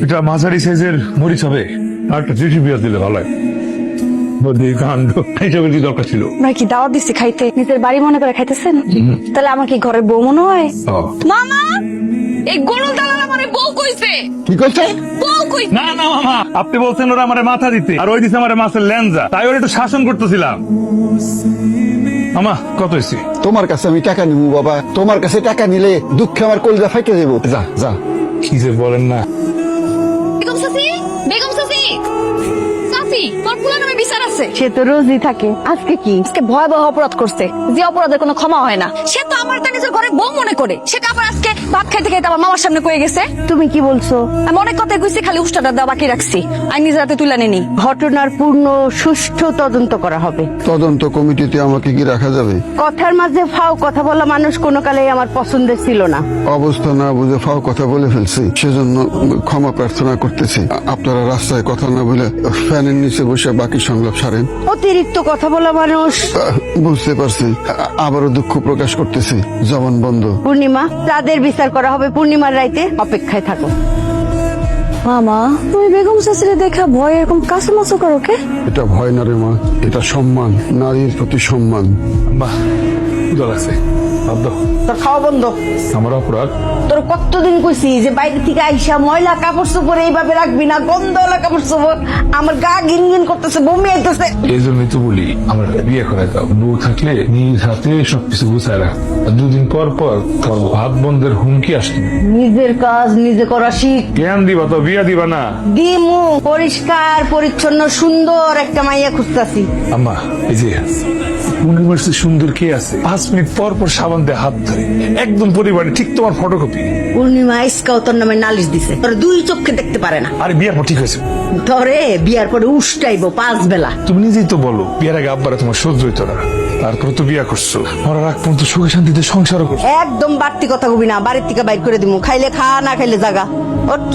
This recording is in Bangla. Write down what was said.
এটা মাঝারি সাইজের মরিচ হবে, আর একটা চিঠি পেঁয়াজ দিলে ভালো হয়। কাণ্ড এইসবের কি দরকার ছিল? আমরা কি দাওয়াত দিচ্ছি খাইতে, নিজের বাড়ি মনে করে খাইতেছেন? তাহলে আমার কি ঘরের বউ মনে হয়? মামা, এই গরুর দালাল আমারে বউ কইছে। কি করছে? বউ কইছে। না না মামা, আপনি বলছেন ওরা আমারে মাথা দিতে, আর ওই দিছে আমারে মাছের ল্যাঞ্জা, তাই ওরা একটু শাসন করতেছিলাম। মামা কত হয়েছে? তোমার কাছে আমি টাকা নিবো বাবা, তোমার কাছে টাকা নিলে দুঃখে আমার কলিজা ফাইটে দেবো। যা যা। কি যে বলেন না। বেগম চাচি, বেগম চাচি, চাচি, তোর পুরা নামে বিচার আছে। সে তো রোজই থাকে, আজকে কি? আজকে ভয়াবহ অপরাধ করছে, যে অপরাধের কোনো ক্ষমা হয় না। সে তো আমার তা নিজের ঘরে বউ মনে করে, সেটা আবার আজকে ভাত খাইতে খাইতে আমার মামার সামনে কয়ে গেছে। তুমি কি বলছো? আমি অনেক কথা কইছি, খালি উষ্টাটা দেওয়া বাকি রাখছি। আমি নিজের হাতে তুলে নিনি। ঘটনার পূর্ণ সুষ্ঠু তদন্ত করা হবে। তদন্ত কমিটিতে আমাকে কি রাখা যাবে? কথার মাঝে ফাও কথা বলা মানুষ কোনো কালেই আমার পছন্দের ছিল না। অবস্থা না বুঝে ফাও কথা বলে ফেলছি, সেজন্য ক্ষমা প্রার্থনা করতেছি। আপনারা রাস্তায় কথা না বলে ফ্যানের নিচে বসে বাকি সংলাপ সারেন। অতিরিক্ত কথা বলা মানুষ। বুঝতে পারছি, আবারও দুঃখ প্রকাশ করতেছি। জবান বন্ধ। পূর্ণিমা, তাদের বিচার করা হবে পূর্ণিমার রাইতে, অপেক্ষায় থাকো। মামা, তুমি বেগম চাচিরে দেখা ভয় এরকম কাছামাছো করো কে? এটা ভয় না রে মা, এটা সম্মান, নারীর প্রতি সম্মান। বাহ, ক্ষুধা লাগছে, ভাত দাও। তোর খাওয়া বন্ধ। আমার অপরাধ? তোর কতদিন কইছি যে বাইরে থেকে আইসা ময়লা কাপড় চোপড় এইভাবে রাখবি না, গন্ধওয়ালা কাপড় চোপড়। আমার গা ঘিন ঘিন করতেছে, বমি আইতেছে। এই জন্যই তো বলি আমার বিয়ে করে দাও। বউ থাকলে নিজ হাতে সবকিছু গুছায় রাখ, আর দুদিন পর পর তোর ভাত বন্ধের হুমকি আসবে। নিজের কাজ নিজে করা শিখ। জ্ঞান দিবা তো, বিয়া দিবা না। দিমু, পরিষ্কার পরিচ্ছন্ন সুন্দর একটা মাইয়া খুঁজতাছি। আম্মা, এই যে পূর্ণিমার চেয়ে সুন্দর কে আছে? 5 মিনিট পর পর সাবান দিয়ে হাত ধরে, একদম পরিবারে, ঠিক তোমার ফটোকপি। পূর্ণিমা ইস্কাও তোর নামে নালিশ দিছে, তোর দুই চোখে দেখতে পারে না। আরে বিয়ার পর ঠিক হয়েছে। ধরে বিয়ার পরে উষ্টাইবো 5 বেলা। তুমি নিজেই তো বলো বিয়ার আগে আব্বারা তোমার সহ্য হইতো না, তারপরে তো বিয়া করছো। মরার আগ পর্যন্ত সুখে শান্তিতে সংসারও করছো। একদম বাড়তি কথা কবি না, বাড়ির থেকে বাইর করে দিমু। খাইলে খা, না খাইলে জাগা। ওঠ।